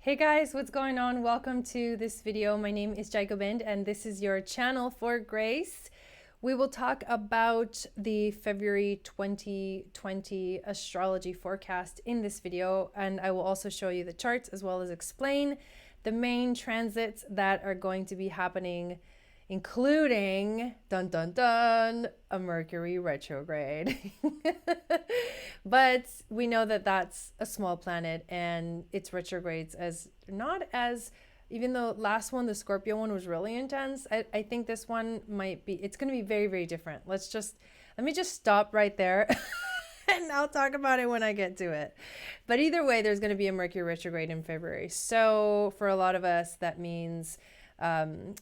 Hey guys, what's going on? Welcome to this video. My name is Jai Gobind and this is your channel for grace. We will talk about the February 2020 astrology forecast in this video, and I will also show you the charts as well as explain the main transits that are going to be happening, including, dun dun dun, a Mercury retrograde. But we know that that's a small planet and its retrogrades as not as, even though last one, the Scorpio one, was really intense, I think this one might be, it's going to be very, very different. Let me just stop right there and I'll talk about it when I get to it. But either way, there's going to be a Mercury retrograde in February. So for a lot of us, that means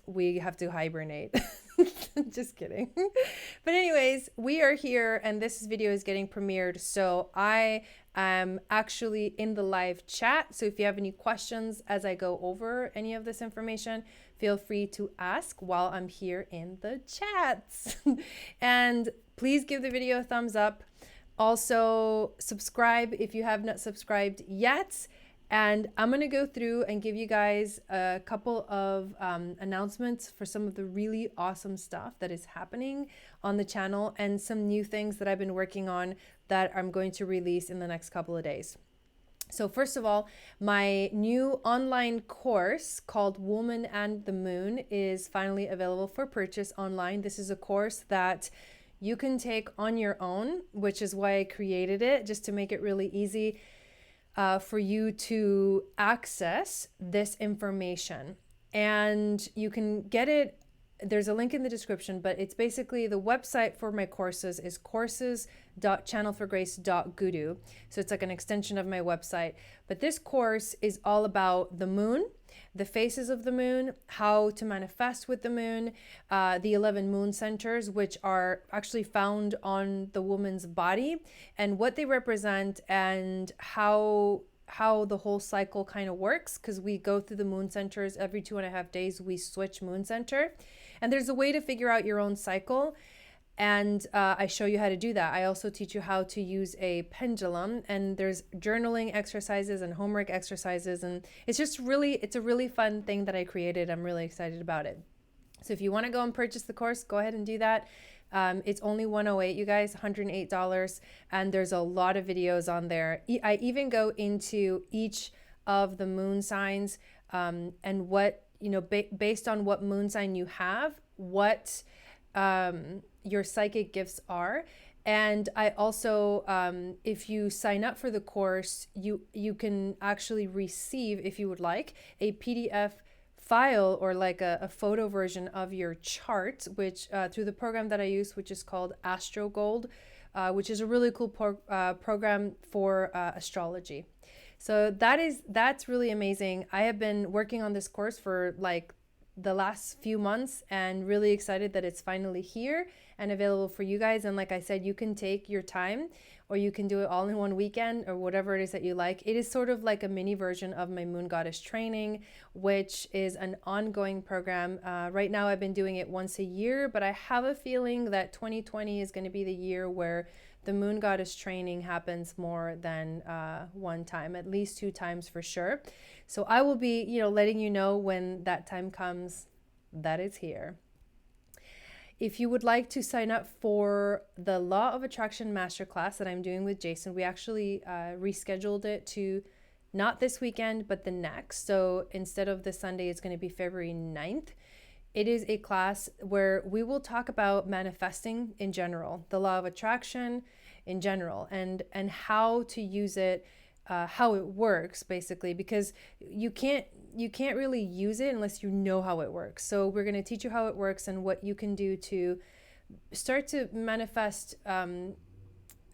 we have to hibernate. Just kidding. But anyways, we are here and this video is getting premiered. So I am actually in the live chat. So if you have any questions as I go over any of this information, feel free to ask while I'm here in the chats. And please give the video a thumbs up. Also subscribe if you have not subscribed yet. And I'm going to go through and give you guys a couple of announcements for some of the really awesome stuff that is happening on the channel and some new things that I've been working on that I'm going to release in the next couple of days. So first of all, my new online course called Woman and the Moon is finally available for purchase online. This is a course that you can take on your own, which is why I created it, just to make it really easy for you to access this information. And you can get it, there's a link in the description, but it's basically the website for my courses is courses.channelforgrace.guru. So it's like an extension of my website. But this course is all about the moon, the phases of the moon, how to manifest with the moon, the 11 moon centers, which are actually found on the woman's body, and what they represent, and how the whole cycle kind of works, because we go through the moon centers every 2.5 days. We switch moon center, and there's a way to figure out your own cycle. And I show you how to do that. I also teach you how to use a pendulum, and there's journaling exercises and homework exercises. And it's just really, it's a really fun thing that I created. I'm really excited about it. So if you want to go and purchase the course, go ahead and do that. It's only $108, you guys, $108. And there's a lot of videos on there. I even go into each of the moon signs and what, you know, based on what moon sign you have, what your psychic gifts are. And I also, if you sign up for the course, you can actually receive, if you would like, a PDF file or like a photo version of your chart, which through the program that I use, which is called AstroGold, which is a really cool program for astrology. So that's really amazing. I have been working on this course for like the last few months and really excited that it's finally here and available for you guys. And like I said, you can take your time or you can do it all in one weekend or whatever it is that you like. It is sort of like a mini version of my Moon Goddess training, which is an ongoing program. Right now I've been doing it once a year, but I have a feeling that 2020 is going to be the year where the Moon Goddess training happens more than one time, at least 2 times for sure. So I will be, letting you know when that time comes that it's here. If you would like to sign up for the Law of Attraction Masterclass that I'm doing with Jason, we actually rescheduled it to not this weekend, but the next. So instead of this Sunday, it's going to be February 9th. It is a class where we will talk about manifesting in general, the law of attraction in general, and how to use it, how it works basically, because you can't really use it unless you know how it works. So we're going to teach you how it works and what you can do to start to manifest, I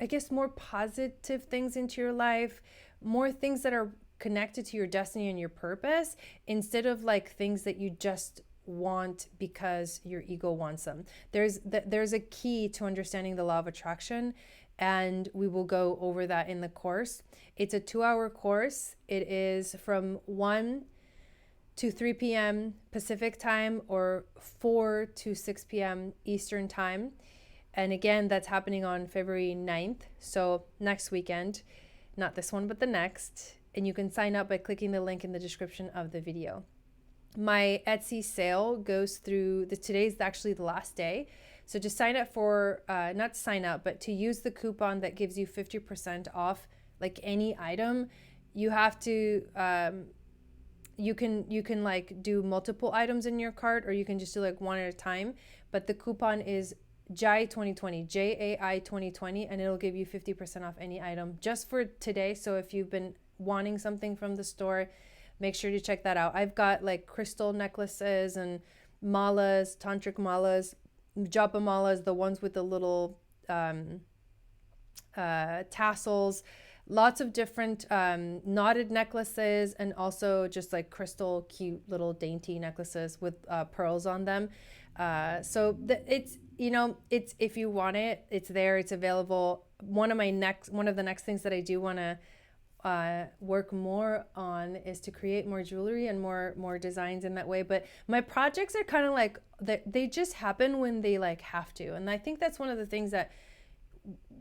guess, more positive things into your life, more things that are connected to your destiny and your purpose, instead of like things that you just want because your ego wants them. There's a key to understanding the law of attraction, and we will go over that in the course. It's a 2-hour course. It is from 1 to 3 p.m. Pacific time or 4 to 6 p.m. Eastern time. And again, that's happening on February 9th. So next weekend, not this one, but the next. and you can sign up by clicking the link in the description of the video. My Etsy sale goes through today's actually the last day. So to sign up for, not sign up, but to use the coupon that gives you 50% off like any item, you have to, you can like do multiple items in your cart, or you can just do like one at a time. But the coupon is JAI 2020, JAI 2020, and it'll give you 50% off any item just for today. So if you've been wanting something from the store, make sure to check that out. I've got like crystal necklaces and malas, tantric malas, japa malas, the ones with the little tassels, lots of different knotted necklaces, and also just like crystal cute little dainty necklaces with pearls on them. So it's, you know, it's, if you want it, it's there, it's available. One of the next things that I do want to work more on is to create more jewelry and more designs in that way. But my projects are kind of like they just happen when they like have to. And I think that's one of the things that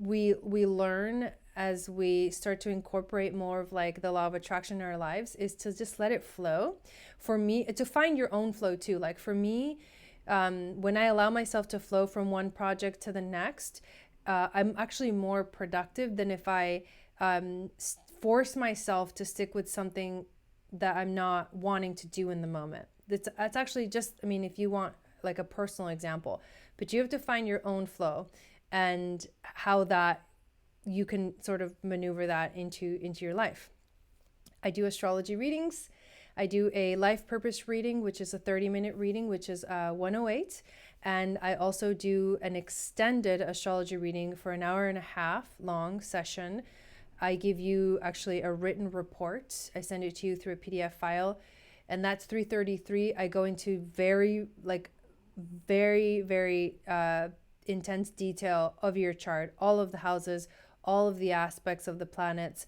we learn as we start to incorporate more of like the law of attraction in our lives, is to just let it flow. For me, to find your own flow too. Like for me, when I allow myself to flow from one project to the next, I'm actually more productive than if I force myself to stick with something that I'm not wanting to do in the moment. That's actually just, I mean, if you want like a personal example, but you have to find your own flow and how that you can sort of maneuver that into your life. I do astrology readings. I do a life purpose reading, which is a 30-minute reading, which is 108. And I also do an extended astrology reading for an hour and a half long session. I give you actually a written report. I send it to you through a PDF file, and that's 333. I go into very intense detail of your chart, all of the houses, all of the aspects of the planets,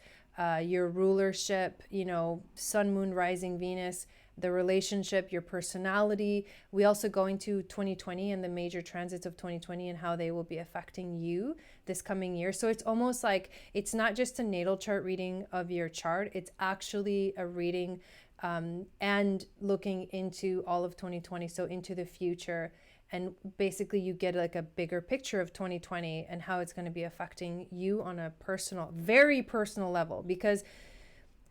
your rulership, you know, sun, moon, rising, Venus, the relationship, your personality. We also go into 2020 and the major transits of 2020 and how they will be affecting you this coming year. So it's almost like it's not just a natal chart reading of your chart, it's actually a reading and looking into all of 2020, so into the future. And basically you get like a bigger picture of 2020 and how it's going to be affecting you on a personal, very personal level. Because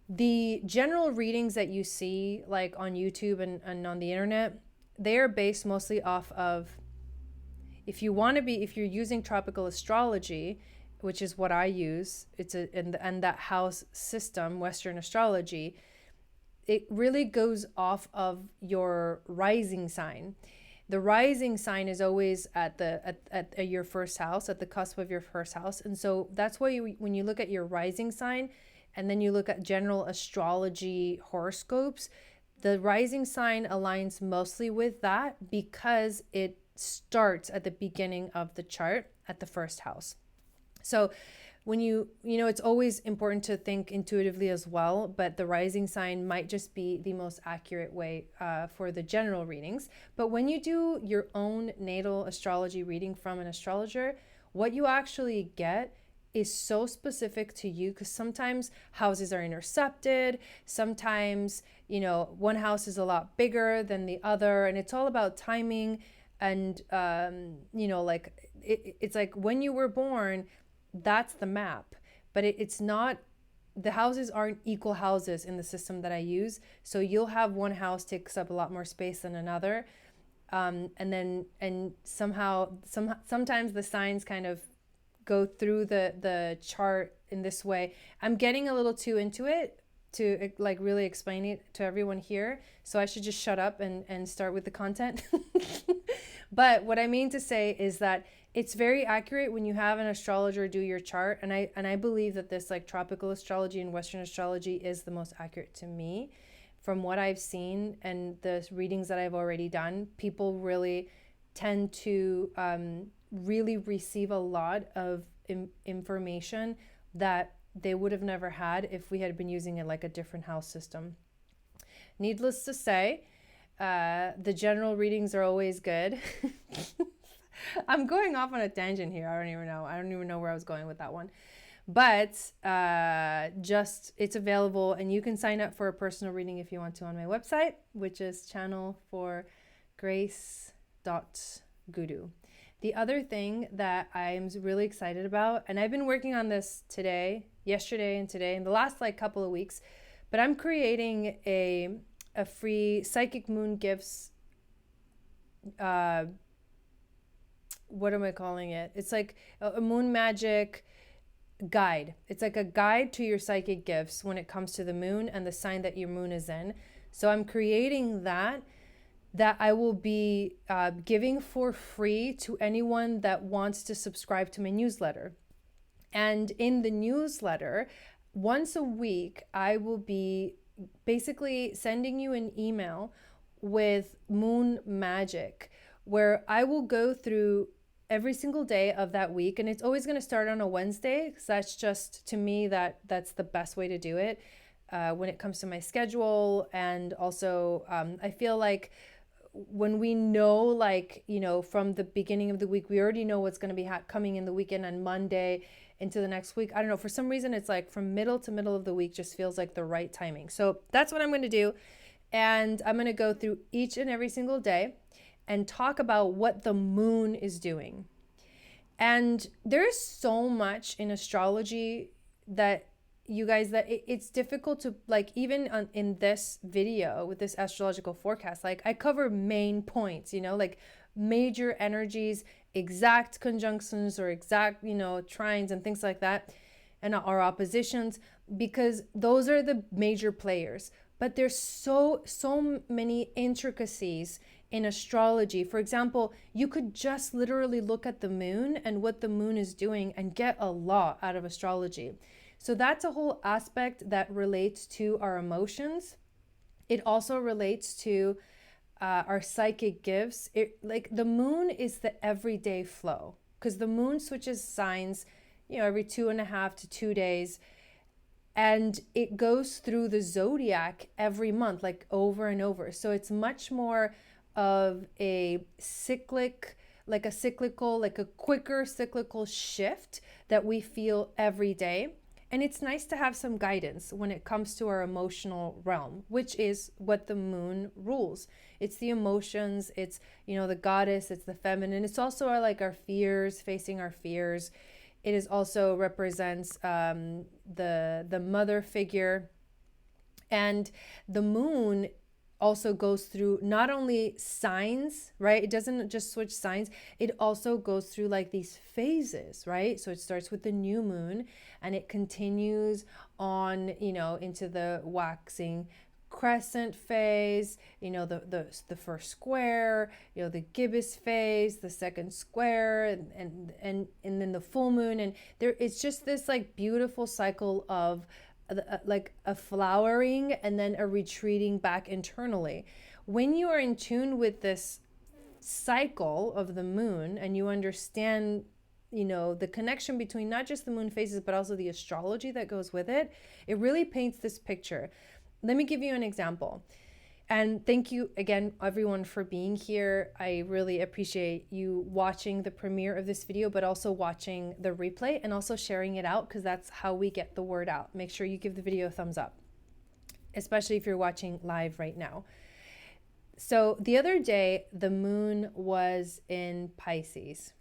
the general readings that you see like on YouTube and on the internet, they are based mostly off of, if you're using tropical astrology, which is what I use, and that house system, Western astrology, it really goes off of your rising sign. The rising sign is always at your first house, at the cusp of your first house. And so that's why when you look at your rising sign and then you look at general astrology horoscopes, the rising sign aligns mostly with that because it starts at the beginning of the chart at the first house. So when you know, it's always important to think intuitively as well, but the rising sign might just be the most accurate way for the general readings. But when you do your own natal astrology reading from an astrologer, what you actually get is so specific to you, because sometimes houses are intercepted. Sometimes, you know, one house is a lot bigger than the other, and it's all about timing. And, you know, like it's like when you were born, that's the map, but it's not, the houses aren't equal houses in the system that I use. So you'll have one house takes up a lot more space than another. And sometimes the signs kind of go through the chart in this way. I'm getting a little too into it to like really explain it to everyone here. So I should just shut up and start with the content. But what I mean to say is that it's very accurate when you have an astrologer do your chart. And I believe that this like tropical astrology and Western astrology is the most accurate to me. From what I've seen and the readings that I've already done, people really tend to really receive a lot of information that they would have never had if we had been using it like a different house system. Needless to say, the general readings are always good. I'm going off on a tangent here. I don't even know where I was going with that one. But just it's available, and you can sign up for a personal reading if you want to on my website, which is channelforgrace.guru. The other thing that I'm really excited about, and I've been working on this yesterday and today, in the last like couple of weeks, but I'm creating a free Psychic Moon Gifts, what am I calling it? It's like a moon magic guide. It's like a guide to your psychic gifts when it comes to the moon and the sign that your moon is in. So I'm creating that I will be giving for free to anyone that wants to subscribe to my newsletter. And in the newsletter, once a week, I will be basically sending you an email with moon magic, where I will go through every single day of that week. And it's always going to start on a Wednesday, because that's just, to me, that's the best way to do it when it comes to my schedule. And also, I feel like when we know, like, you know, from the beginning of the week, we already know what's going to be coming in the weekend on Monday into the next week. I don't know, for some reason, it's like from middle to middle of the week just feels like the right timing. So that's what I'm going to do. And I'm going to go through each and every single day and talk about what the moon is doing. And there is so much in astrology that you guys, that it's difficult to, like, even in this video with this astrological forecast, like I cover main points, you know, like major energies, exact conjunctions or exact, you know, trines and things like that, and our oppositions, because those are the major players. But there's so many intricacies in astrology. For example, you could just literally look at the moon and what the moon is doing and get a lot out of astrology. So that's a whole aspect that relates to our emotions. It also relates to our psychic gifts. Like the moon is the everyday flow, because the moon switches signs, you know, every 2.5 to 2 days. And it goes through the zodiac every month, like over and over. So it's much more of a cyclical, like a quicker cyclical shift that we feel every day. And it's nice to have some guidance when it comes to our emotional realm, which is what the moon rules. It's the emotions, it's, you know, the goddess, it's the feminine. It's also our fears, facing our fears. It is also represents the mother figure. And the moon also goes through not only signs, right? It doesn't just switch signs. It also goes through like these phases, right? So it starts with the new moon and it continues on, you know, into the waxing crescent phase, you know, the first square, you know, the gibbous phase, the second square, and then the full moon. And there, it's just this like beautiful cycle of like a flowering and then a retreating back internally. When you are in tune with this cycle of the moon and you understand, you know, the connection between not just the moon phases, but also the astrology that goes with it, it really paints this picture. Let me give you an example. And thank you again, everyone, for being here. I really appreciate you watching the premiere of this video, but also watching the replay and also sharing it out, because that's how we get the word out. Make sure you give the video a thumbs up, especially if you're watching live right now. So the other day, the moon was in Pisces.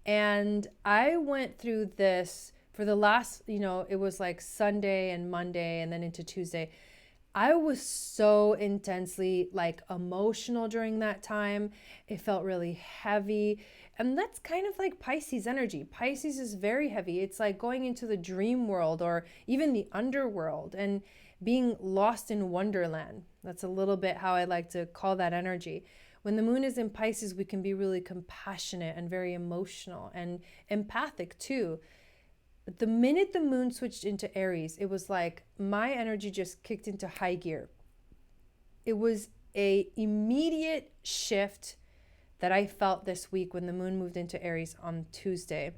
And I went through this for the last, you know, it was like Sunday and Monday and then into Tuesday. I was so intensely like emotional during that time. It felt really heavy. And that's kind of like Pisces energy. Pisces is very heavy. It's like going into the dream world or even the underworld and being lost in Wonderland. That's a little bit how I like to call that energy. When the moon is in Pisces, we can be really compassionate and very emotional and empathic too. But the minute the moon switched into Aries, it was like my energy just kicked into high gear. It was an immediate shift that I felt this week when the moon moved into Aries on Tuesday.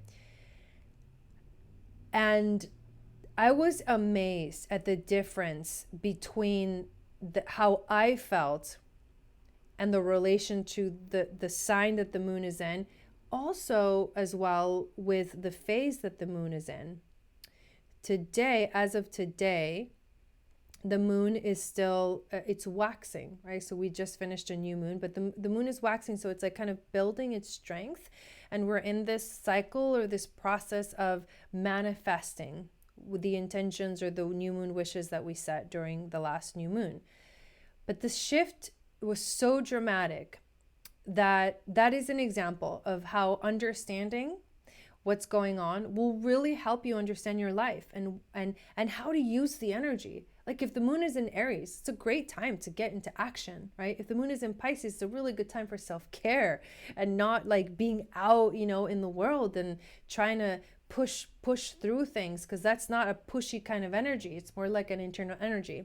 And I was amazed at the difference between how I felt and the relation to the sign that the moon is in. Also, as well, with the phase that the moon is in. today, as of today, the moon is still, it's waxing, right? So we just finished a new moon, but the moon is waxing. So it's like kind of building its strength. And we're in this cycle or this process of manifesting with the intentions or the new moon wishes that we set during the last new moon. But the shift was so dramatic that is an example of how understanding what's going on will really help you understand your life and how to use the energy. Like if the moon is in Aries, it's a great time to get into action, right? If the moon is in Pisces, it's a really good time for self-care and not like being out, in the world and trying to push through things, because that's not a pushy kind of energy. It's more like an internal energy.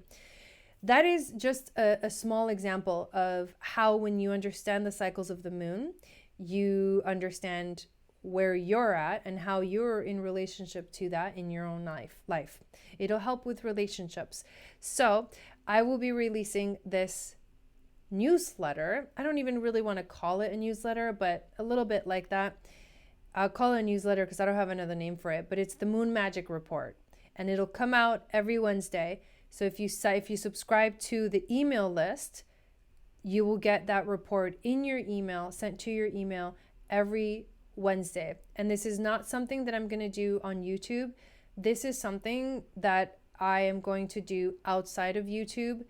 That is just a small example of how, when you understand the cycles of the moon, you understand where you're at and how you're in relationship to that in your own life. It'll help with relationships. So I will be releasing this newsletter. I don't even really want to call it a newsletter, but a little bit like that. I'll call it a newsletter because I don't have another name for it, but it's the Moon Magic Report, and it'll come out every Wednesday. So if you subscribe to the email list, you will get that report in your email, sent to your email every Wednesday. And this is not something that I'm going to do on YouTube. This is something that I am going to do outside of YouTube.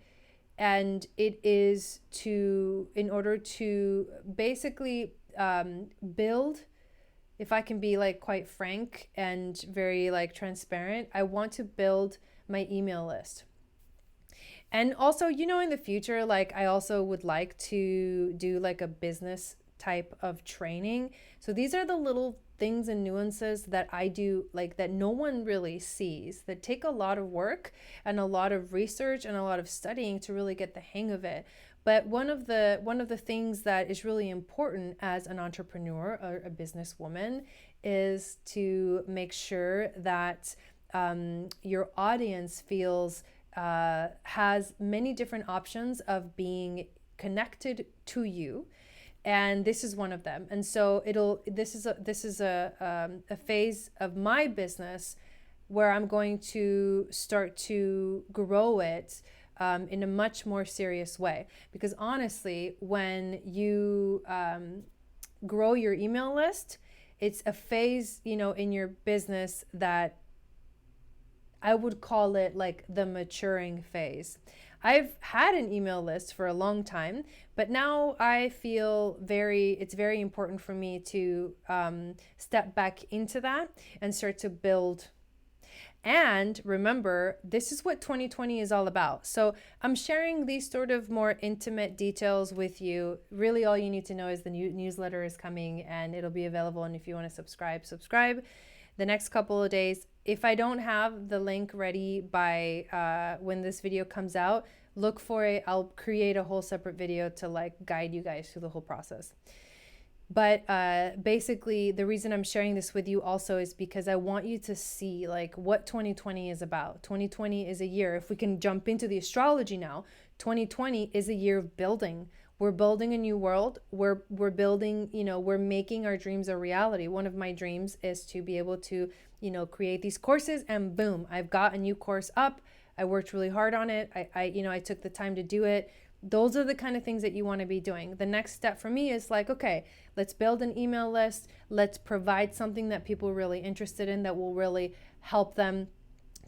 And it is in order to basically build, if I can be like quite frank and very like transparent, I want to build my email list. And also, in the future, like I also would like to do like a business type of training. So these are the little things and nuances that I do, like that no one really sees, that take a lot of work and a lot of research and a lot of studying to really get the hang of it. But one of the things that is really important as an entrepreneur or a businesswoman is to make sure that your audience has many different options of being connected to you. And this is one of them. And so this is a phase of my business where I'm going to start to grow it in a much more serious way. Because honestly, when you grow your email list, it's a phase, in your business that I would call it like the maturing phase. I've had an email list for a long time, but now I feel it's very important for me to step back into that and start to build. And remember, this is what 2020 is all about. So I'm sharing these sort of more intimate details with you. Really, all you need to know is the newsletter is coming and it'll be available. And if you want to subscribe the next couple of days. If I don't have the link ready by when this video comes out, look for it. I'll create a whole separate video to like guide you guys through the whole process. But basically, the reason I'm sharing this with you also is because I want you to see like what 2020 is about. 2020 is a year, if we can jump into the astrology now, 2020 is a year of building. We're building a new world. We're building, we're making our dreams a reality. One of my dreams is to be able to, create these courses, and boom, I've got a new course up. I worked really hard on it. I took the time to do it. Those are the kind of things that you want to be doing. The next step for me is like, okay, let's build an email list. Let's provide something that people are really interested in, that will really help them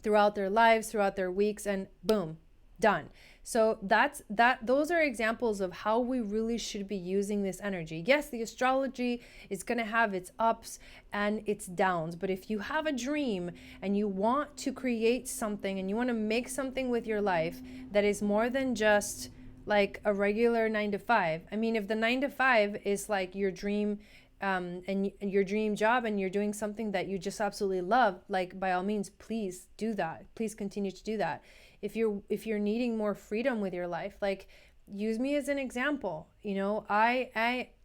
throughout their lives, throughout their weeks, and boom, done. So those are examples of how we really should be using this energy. Yes, the astrology is going to have its ups and its downs, but if you have a dream and you want to create something and you want to make something with your life that is more than just like a regular 9-to-5. I mean, if the 9-to-5 is like your dream and your dream job, and you're doing something that you just absolutely love, like by all means, please do that. Please continue to do that. If you're needing more freedom with your life, like use me as an example.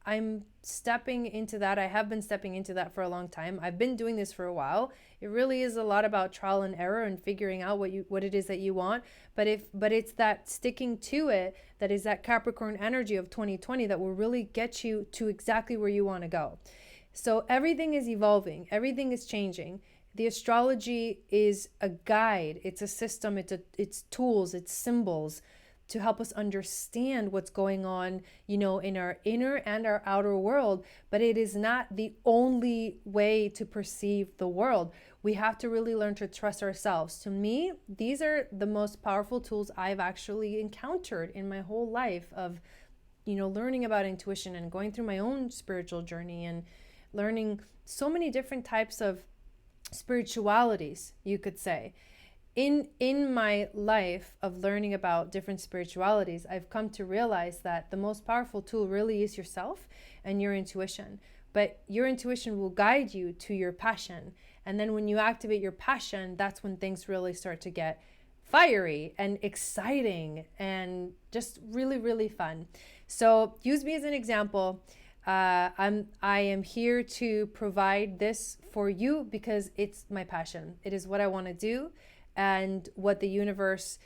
I'm stepping into that. I have been stepping into that for a long time. I've been doing this for a while. It really is a lot about trial and error and figuring out what it is that you want. But it's that sticking to it that is that Capricorn energy of 2020 that will really get you to exactly where you want to go. So everything is evolving. Everything is changing. The astrology is a guide, it's a system, it's tools, it's symbols to help us understand what's going on, in our inner and our outer world, but it is not the only way to perceive the world. We have to really learn to trust ourselves. To me, these are the most powerful tools I've actually encountered in my whole life of, learning about intuition and going through my own spiritual journey and learning so many different types of spiritualities, you could say. In my life of learning about different spiritualities, I've come to realize that the most powerful tool really is yourself and your intuition. But your intuition will guide you to your passion. And then when you activate your passion, that's when things really start to get fiery and exciting and just really, really fun. So use me as an example. I am here to provide this for you because it's my passion. It is what I want to do and what the universe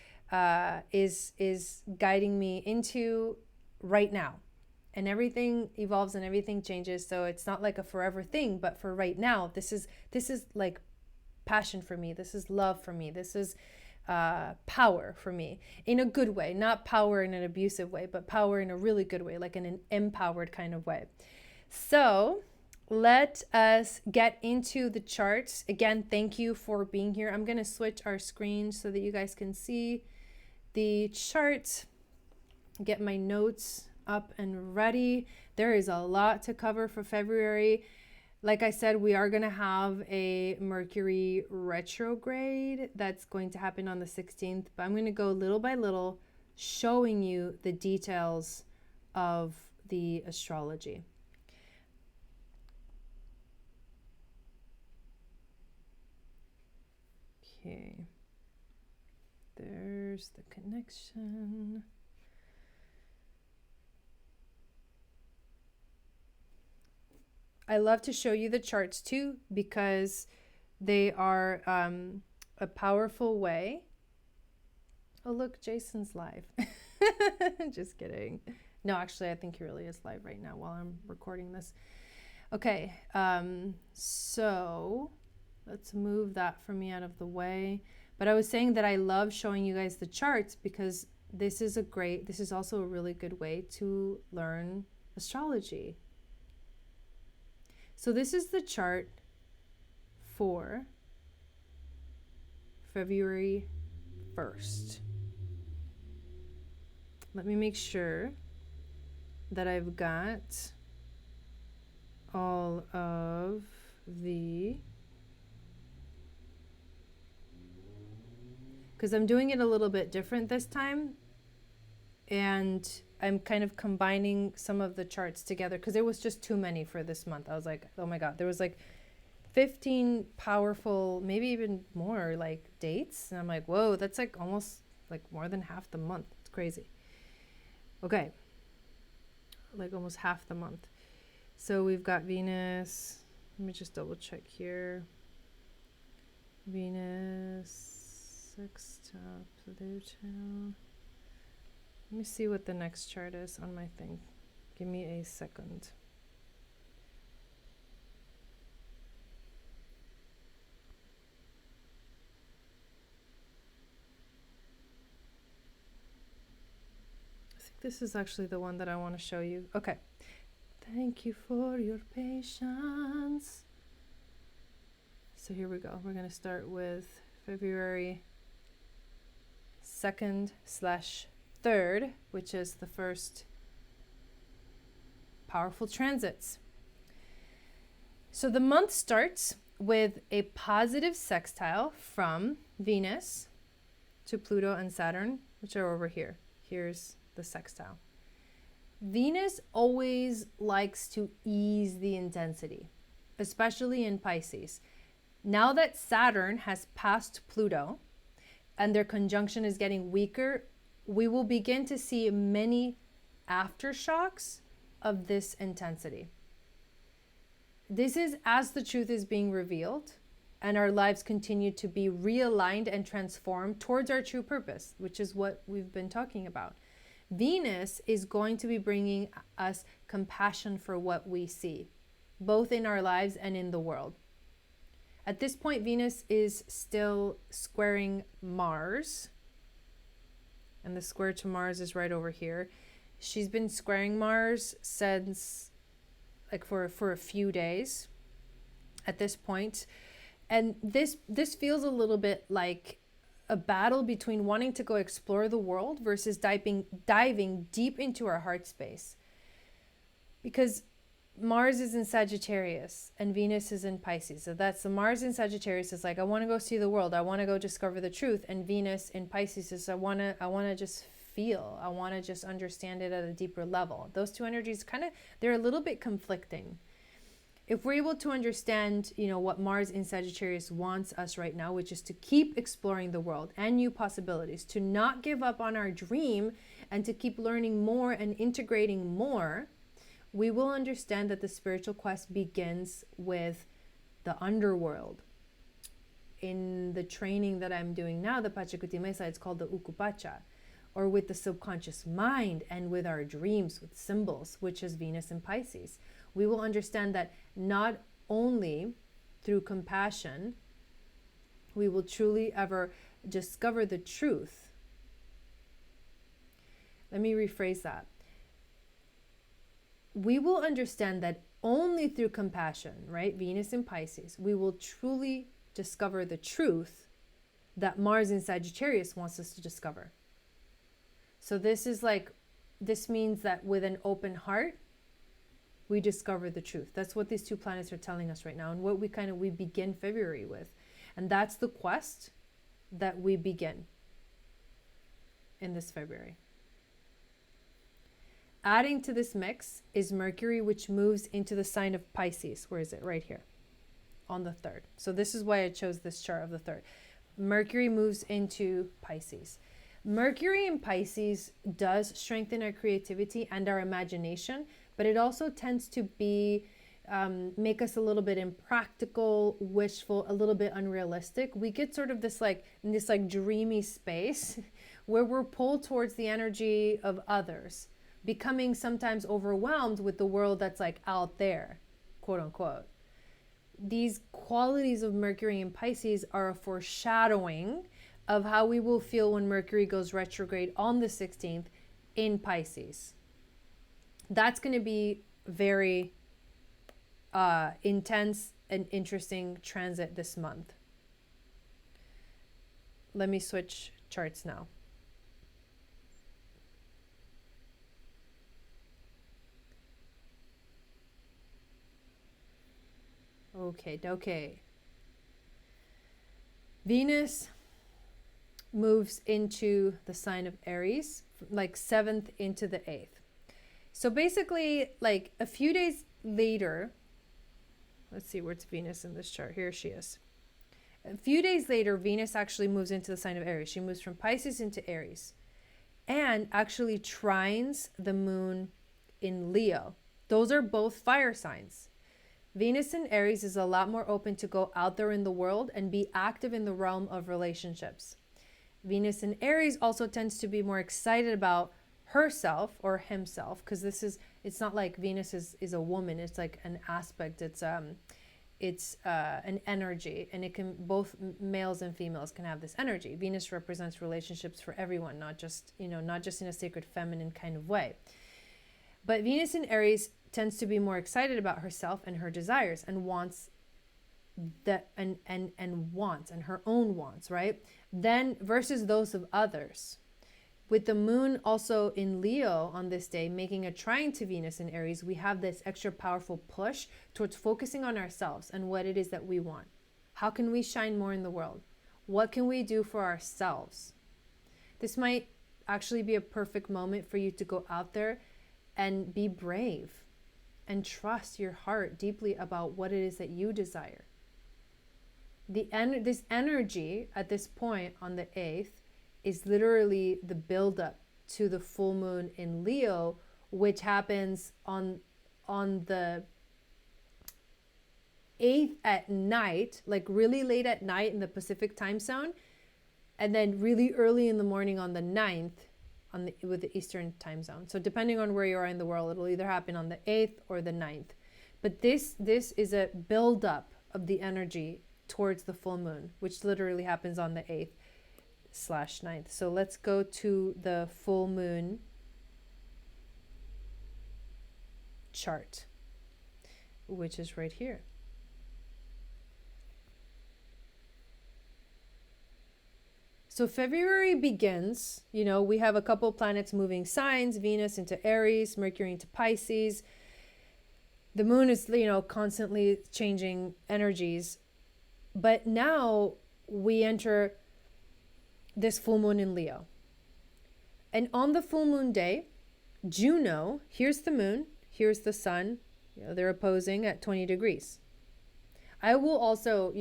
is guiding me into right now. And everything evolves and everything changes, so it's not like a forever thing, but for right now, this is like passion for me. This is love for me. This is power for me in a good way, not power in an abusive way, but power in a really good way, like in an empowered kind of way. So let us get into the charts. Again, thank you for being here. I'm going to switch our screen so that you guys can see the chart, get my notes up and ready. There is a lot to cover for February. Like I said, we are going to have a Mercury retrograde that's going to happen on the 16th, but I'm going to go little by little showing you the details of the astrology. Okay, there's the connection. I love to show you the charts too because they are a powerful way. Oh, look, Jason's live. Just kidding. No, actually, I think he really is live right now while I'm recording this. Okay, so let's move that for me out of the way. But I was saying that I love showing you guys the charts because this is also a really good way to learn astrology. So this is the chart for February 1st. Let me make sure that I've got all of the, because I'm doing it a little bit different this time, and I'm kind of combining some of the charts together because there was just too many for this month. I was like, oh my God, there was like 15 powerful, maybe even more like dates. And I'm like, whoa, that's like almost like more than half the month. It's crazy. Okay. Like almost half the month. So we've got Venus. Let me just double check here. Venus, sextile Pluto. Let me see what the next chart is on my thing. Give me a second. I think this is actually the one that I want to show you. Okay. Thank you for your patience. So here we go. We're going to start with February 2nd/3rd, which is the first powerful transits. So the month starts with a positive sextile from Venus to Pluto and Saturn, which are over here. Here's the sextile. Venus always likes to ease the intensity, especially in Pisces. Now that Saturn has passed Pluto and their conjunction is getting weaker, we will begin to see many aftershocks of this intensity. This is as the truth is being revealed and our lives continue to be realigned and transformed towards our true purpose, which is what we've been talking about. Venus is going to be bringing us compassion for what we see, both in our lives and in the world. At this point, Venus is still squaring Mars. And the square to Mars is right over here. She's been squaring Mars since, like, for a few days at this point. And this feels a little bit like a battle between wanting to go explore the world versus diving deep into our heart space. Because Mars is in Sagittarius and Venus is in Pisces. So that's the Mars in Sagittarius is like, I want to go see the world. I want to go discover the truth. And Venus in Pisces is, I want to just feel. I want to just understand it at a deeper level. Those two energies they're a little bit conflicting. If we're able to understand, what Mars in Sagittarius wants us right now, which is to keep exploring the world and new possibilities, to not give up on our dream and to keep learning more and integrating more, we will understand that the spiritual quest begins with the underworld. In the training that I'm doing now, the Pachacuti Mesa, it's called the Ukupacha, or with the subconscious mind and with our dreams, with symbols, which is Venus and Pisces. We will understand that not only through compassion, we will truly ever discover the truth. Let me rephrase that. We will understand that only through compassion, right? Venus in Pisces, we will truly discover the truth that Mars in Sagittarius wants us to discover. So this means that with an open heart, we discover the truth. That's what these two planets are telling us right now, and what we begin February with. And that's the quest that we begin in this February. Adding to this mix is Mercury, which moves into the sign of Pisces. Where is it? Right here on the 3rd. So this is why I chose this chart of the 3rd. Mercury moves into Pisces. Mercury in Pisces does strengthen our creativity and our imagination, but it also tends to make us a little bit impractical, wishful, a little bit unrealistic. We get sort of this dreamy space where we're pulled towards the energy of others, becoming sometimes overwhelmed with the world that's like out there, quote unquote. These qualities of Mercury in Pisces are a foreshadowing of how we will feel when Mercury goes retrograde on the 16th in Pisces. That's going to be very intense and interesting transit this month. Let me switch charts now. Okay. Venus moves into the sign of Aries, like 7th into the 8th. So basically, like a few days later, let's see, where's Venus in this chart? Here she is. A few days later, Venus actually moves into the sign of Aries. She moves from Pisces into Aries and actually trines the moon in Leo. Those are both fire signs. Venus in Aries is a lot more open to go out there in the world and be active in the realm of relationships. Venus in Aries also tends to be more excited about herself or himself, because it's not like Venus is a woman. It's like an aspect. It's an energy, and it can, both males and females can have this energy. Venus represents relationships for everyone, not just in a sacred feminine kind of way. But Venus in Aries tends to be more excited about herself and her desires and wants that and wants and her own wants, right? Then versus those of others. With the moon also in Leo on this day, making a trine to Venus in Aries, we have this extra powerful push towards focusing on ourselves and what it is that we want. How can we shine more in the world? What can we do for ourselves? This might actually be a perfect moment for you to go out there and be brave and trust your heart deeply about what it is that you desire. This energy at this point on the 8th is literally the buildup to the full moon in Leo, which happens on the 8th at night, like really late at night in the Pacific time zone, and then really early in the morning on the 9th with the Eastern time zone. So depending on where you are in the world, it'll either happen on the 8th or the 9th. But this is a buildup of the energy towards the full moon, which literally happens on the 8th/9th. So let's go to the full moon chart, which is right here. So February begins, we have a couple planets moving signs, Venus into Aries, Mercury into Pisces. The moon is, constantly changing energies. But now we enter this full moon in Leo. And on the full moon day, Juno, here's the moon, here's the sun, they're opposing at 20 degrees. I will also,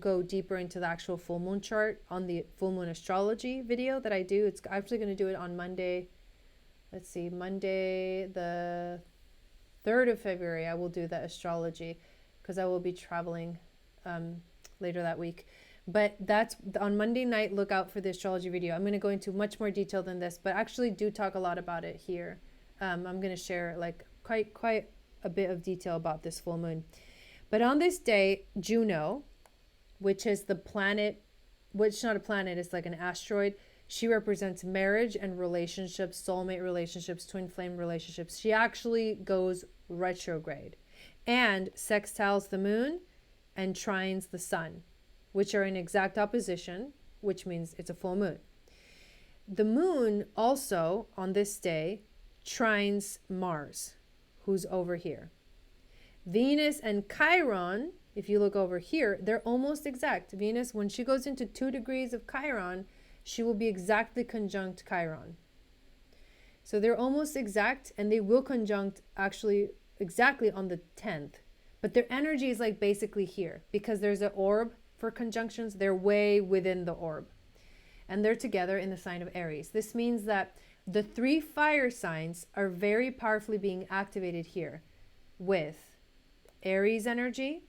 go deeper into the actual full moon chart on the full moon astrology video that I do. It's actually going to do it on Monday. Let's see, Monday, the 3rd of February, I will do the astrology because I will be traveling later that week. But that's on Monday night. Look out for the astrology video. I'm going to go into much more detail than this, but actually do talk a lot about it here. I'm going to share like quite a bit of detail about this full moon. But on this day, Juno, which is the planet, which is not a planet, it's like an asteroid. She represents marriage and relationships, soulmate relationships, twin flame relationships. She actually goes retrograde and sextiles the moon and trines the sun, which are in exact opposition, which means it's a full moon. The moon also on this day trines Mars, who's over here. Venus and Chiron, if you look over here, they're almost exact. Venus, when she goes into 2 degrees of Chiron, she will be exactly conjunct Chiron. So they're almost exact, and they will conjunct actually exactly on the 10th. But their energy is like basically here because there's an orb for conjunctions. They're way within the orb. And they're together in the sign of Aries. This means that the 3 fire signs are very powerfully being activated here with Aries energy,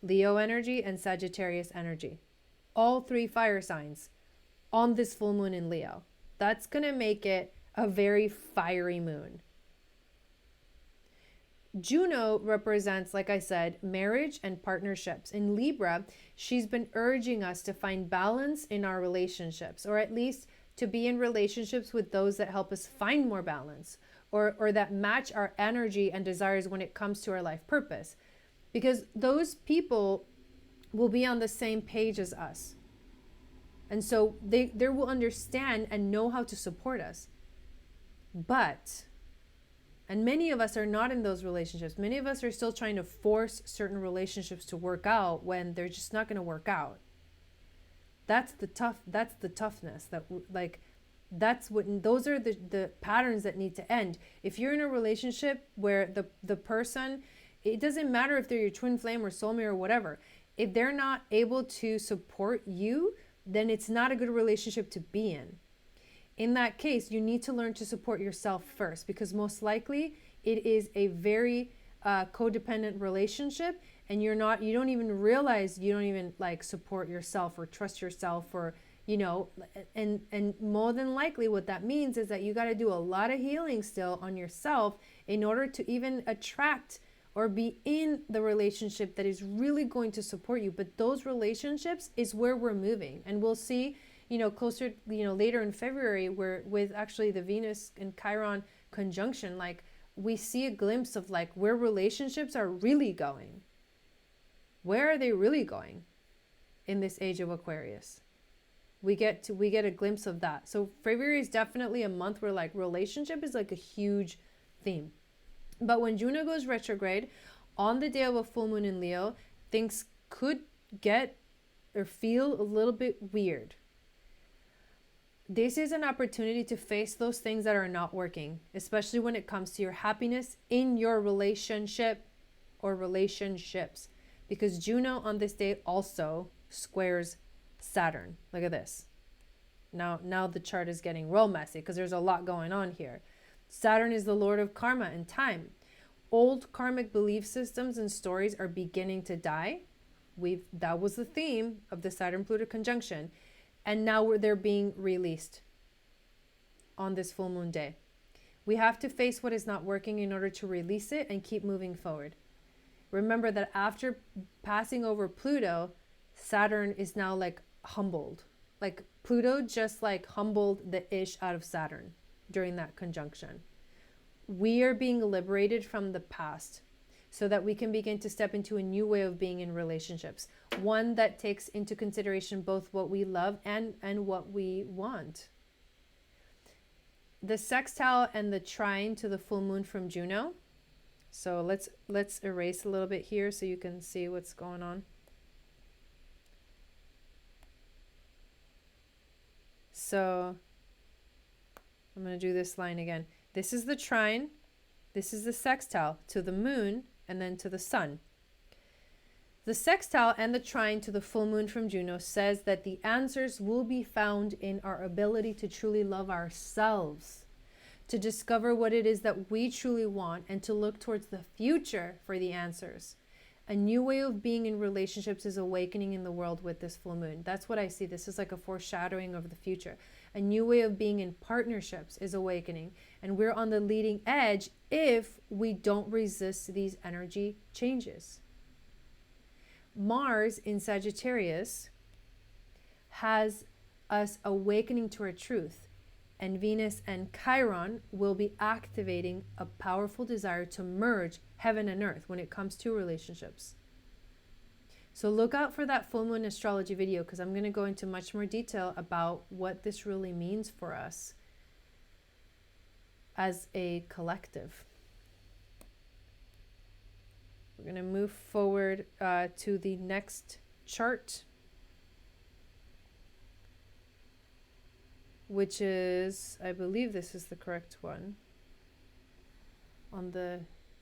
Leo energy, and Sagittarius energy. All 3 fire signs on this full moon in Leo. That's going to make it a very fiery moon. Juno represents, like I said, marriage and partnerships. In Libra, she's been urging us to find balance in our relationships, or at least to be in relationships with those that help us find more balance, or that match our energy and desires when it comes to our life purpose. Because those people will be on the same page as us. And so they will understand and know how to support us. And many of us are not in those relationships. Many of us are still trying to force certain relationships to work out when they're just not going to work out. That's the toughness those are the patterns that need to end. If you're in a relationship where the person, it doesn't matter if they're your twin flame or soulmate or whatever, if they're not able to support you, then it's not a good relationship to be in. In that case, you need to learn to support yourself first, because most likely it is a very codependent relationship, and you don't even realize you don't even like support yourself or trust yourself, or and more than likely what that means is that you got to do a lot of healing still on yourself in order to even attract or be in the relationship that is really going to support you. But those relationships is where we're moving, and we'll see closer later in February, where with actually the Venus and Chiron conjunction, like we see a glimpse of like where relationships are really going. Where are they really going in this age of Aquarius? We get a glimpse of that. So February is definitely a month where like relationship is like a huge theme. But when Juno goes retrograde on the day of a full moon in Leo, things could get or feel a little bit weird. This is an opportunity to face those things that are not working, especially when it comes to your happiness in your relationship or relationships, because Juno on this day also squares Saturn. Look at this. Now the chart is getting real messy because there's a lot going on here. Saturn is the lord of karma and time. Old karmic belief systems and stories are beginning to die. That was the theme of the Saturn-Pluto conjunction. And now they're being released on this full moon day. We have to face what is not working in order to release it and keep moving forward. Remember that after passing over Pluto, Saturn is now like humbled. Like Pluto just like humbled the ish out of Saturn during that conjunction. We are being liberated from the past so that we can begin to step into a new way of being in relationships. One that takes into consideration both what we love and what we want. The sextile and the trine to the full moon from Juno. So let's erase a little bit here so you can see what's going on. So I'm going to do this line again. This is the trine, this is the sextile to the moon, and then to the sun. The sextile and the trine to the full moon from Juno says that the answers will be found in our ability to truly love ourselves, to discover what it is that we truly want, and to look towards the future for the answers. A new way of being in relationships is awakening in the world with this full moon. That's what I see. This is like a foreshadowing of the future. A new way of being in partnerships is awakening. And we're on the leading edge if we don't resist these energy changes. Mars in Sagittarius has us awakening to our truth. And Venus and Chiron will be activating a powerful desire to merge heaven and earth when it comes to relationships. So look out for that full moon astrology video, because I'm going to go into much more detail about what this really means for us as a collective. We're going to move forward to the next chart, which is, I believe this is the correct one, on the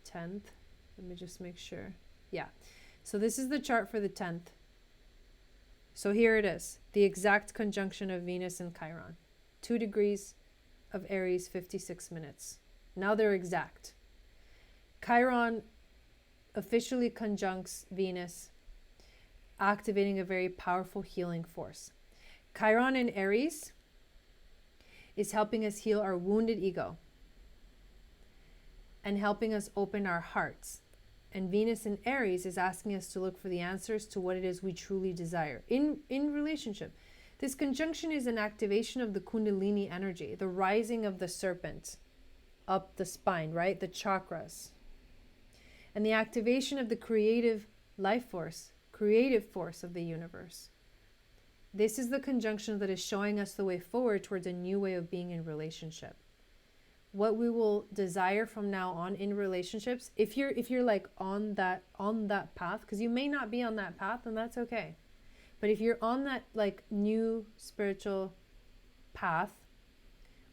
10th. Let me just make sure. Yeah. So this is the chart for the 10th. So here it is, the exact conjunction of Venus and Chiron. 2 degrees of Aries, 56 minutes. Now they're exact. Chiron officially conjuncts Venus, activating a very powerful healing force. Chiron in Aries is helping us heal our wounded ego and helping us open our hearts. And Venus in Aries is asking us to look for the answers to what it is we truly desire in relationship. This conjunction is an activation of the Kundalini energy, the rising of the serpent up the spine, right? The chakras. And the activation of the creative life force, creative force of the universe. This is the conjunction that is showing us the way forward towards a new way of being in relationship. What we will desire from now on in relationships, if you're like on that path, because you may not be on that path, and that's okay. But if you're on that like new spiritual path,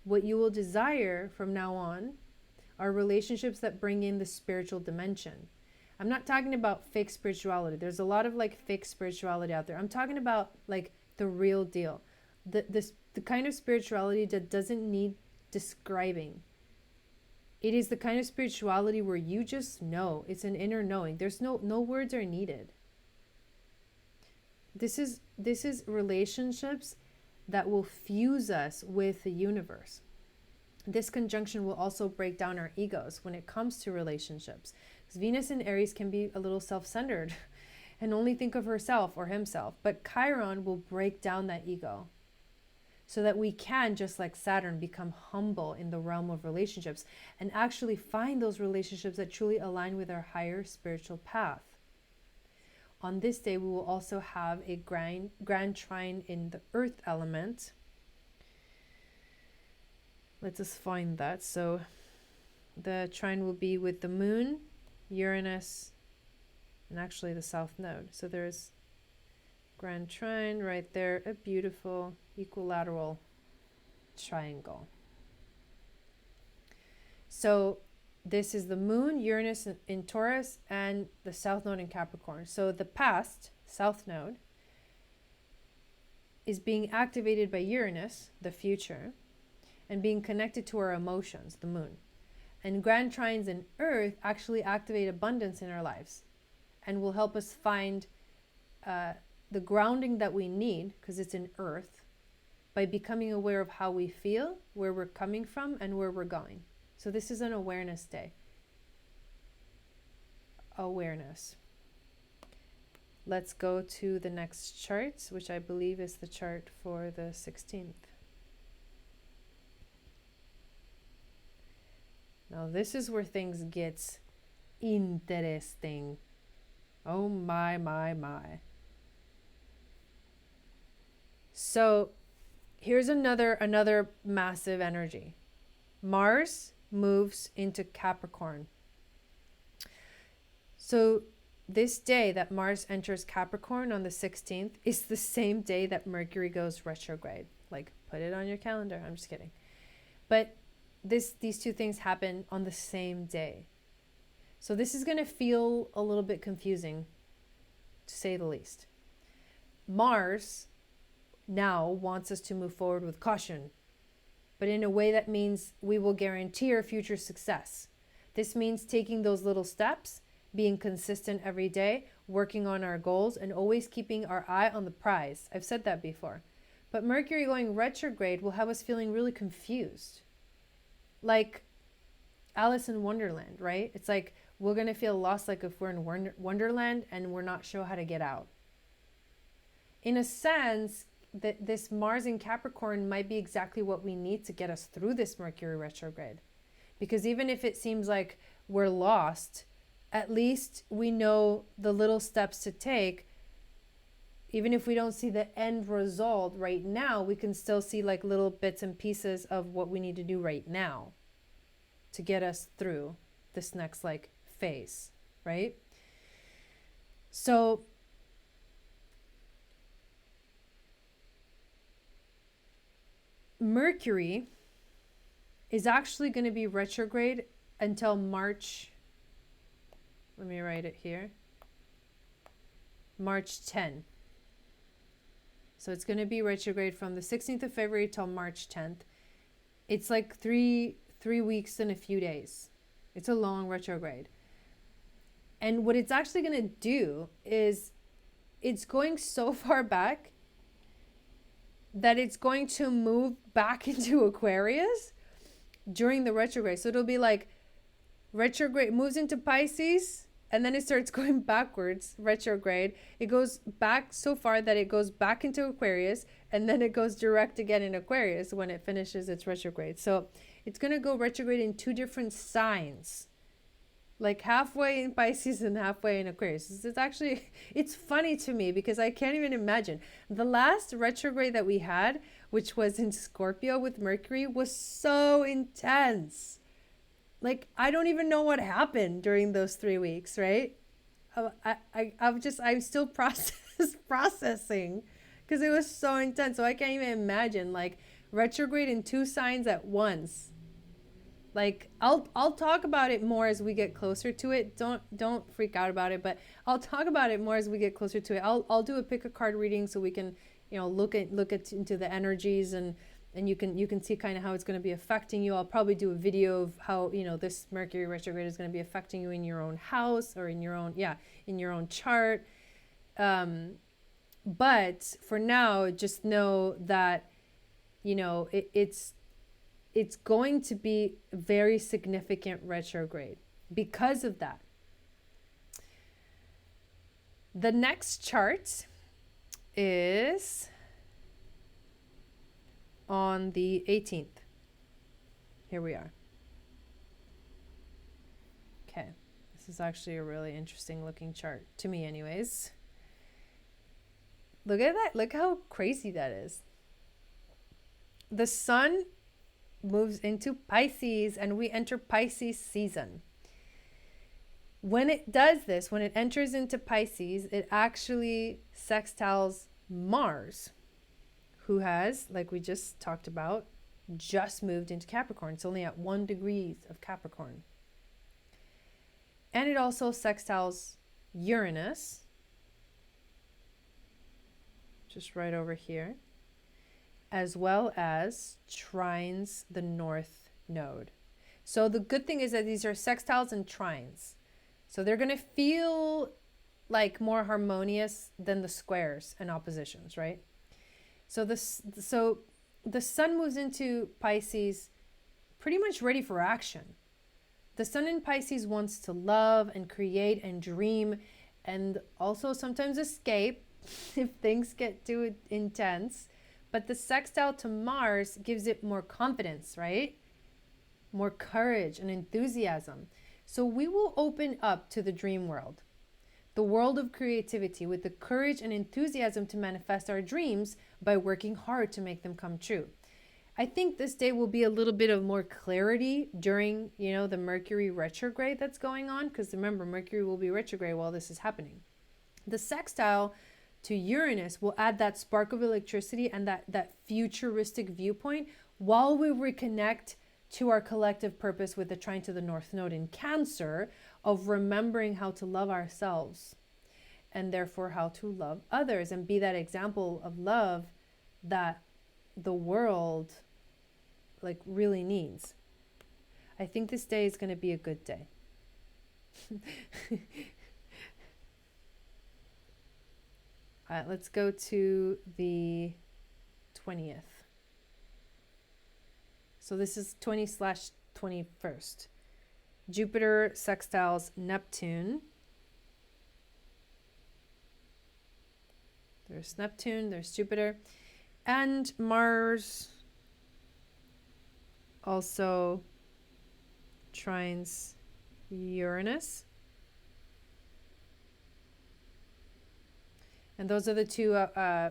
what you will desire from now on are relationships that bring in the spiritual dimension. I'm not talking about fake spirituality. There's a lot of like fake spirituality out there. I'm talking about like the real deal. The kind of spirituality that doesn't need describing. It is the kind of spirituality where you just know. It's an inner knowing. There's no words are needed. This is relationships that will fuse us with the universe. This conjunction will also break down our egos when it comes to relationships. Because Venus in Aries can be a little self-centered and only think of herself or himself. But Chiron will break down that ego so that we can, just like Saturn, become humble in the realm of relationships and actually find those relationships that truly align with our higher spiritual path. On this day, we will also have a grand trine in the earth element. Let's just find that. So the trine will be with the moon, Uranus, and actually the south node. So there's grand trine right there, a beautiful equilateral triangle. So this is the moon, Uranus in Taurus, and the south node in Capricorn. So the past, south node, is being activated by Uranus, the future, and being connected to our emotions, the moon. And grand trines in earth actually activate abundance in our lives and will help us find the grounding that we need, because it's in earth, by becoming aware of how we feel, where we're coming from, and where we're going. So this is an awareness day. Awareness. let's go to the next chart, which I believe is the chart for the 16th. Now this is where things get interesting. Oh my, my, my. So here's another massive energy. Mars moves into Capricorn. So this day that Mars enters Capricorn on the 16th is the same day that Mercury goes retrograde. Like, put it on your calendar. I'm just kidding. But these two things happen on the same day. So this is going to feel a little bit confusing, to say the least. Mars now wants us to move forward with caution, but in a way that means we will guarantee our future success. This means taking those little steps, being consistent every day, working on our goals, and always keeping our eye on the prize. I've said that before. But Mercury going retrograde will have us feeling really confused. Like Alice in Wonderland, right? It's like we're going to feel lost, like if we're in Wonderland and we're not sure how to get out. In a sense, that this Mars in Capricorn might be exactly what we need to get us through this Mercury retrograde. Because even if it seems like we're lost, at least we know the little steps to take. Even if we don't see the end result right now, we can still see like little bits and pieces of what we need to do right now to get us through this next like phase, right? So Mercury is actually going to be retrograde until March. Let me write it here. March 10. So it's going to be retrograde from the 16th of February till March 10th. It's like three weeks and a few days. It's a long retrograde. And what it's actually going to do is it's going so far back that it's going to move back into Aquarius during the retrograde. So it'll be like retrograde moves into Pisces, and then it starts going backwards, retrograde. It goes back so far that it goes back into Aquarius, and then it goes direct again in Aquarius when it finishes its retrograde. So it's going to go retrograde in two different signs, like halfway in Pisces and halfway in Aquarius. It's actually, it's funny to me because I can't even imagine. The last retrograde that we had, which was in Scorpio with Mercury, was so intense. Like, I don't even know what happened during those 3 weeks, right? I'm still processing because it was so intense. So I can't even imagine like retrograde in two signs at once. Like I'll talk about it more as we get closer to it. Don't freak out about it, but I'll talk about it more as we get closer to it. I'll do a pick a card reading so we can, look at into the energies and you can see kind of how it's going to be affecting you. I'll probably do a video of how, this Mercury retrograde is going to be affecting you in your own house or in your own chart. But for now, just know that, it's going to be a very significant retrograde because of that. The next chart is on the 18th. Here we are. Okay. This is actually a really interesting looking chart to me anyways. Look at that. Look how crazy that is. The sun moves into Pisces and we enter Pisces season. When it does this, when it enters into Pisces, it actually sextiles Mars, who has, like we just talked about, just moved into Capricorn. It's only at 1 degree of Capricorn. And it also sextiles Uranus, just right over here, as well as trines the north node. So the good thing is that these are sextiles and trines. So they're going to feel like more harmonious than the squares and oppositions, right? So the sun moves into Pisces pretty much ready for action. The sun in Pisces wants to love and create and dream and also sometimes escape if things get too intense. But the sextile to Mars gives it more confidence, right? More courage and enthusiasm. So we will open up to the dream world, the world of creativity, with the courage and enthusiasm to manifest our dreams by working hard to make them come true. I think this day will be a little bit of more clarity during, the Mercury retrograde that's going on, because remember, Mercury will be retrograde while this is happening. The sextile to Uranus will add that spark of electricity and that futuristic viewpoint while we reconnect to our collective purpose with the trine to the North Node in Cancer of remembering how to love ourselves and therefore how to love others and be that example of love that the world really needs. I think this day is going to be a good day. All right, let's go to the 20th. So this is 20/21st. Jupiter sextiles Neptune. There's Neptune, there's Jupiter. And Mars also trines Uranus. And those are the two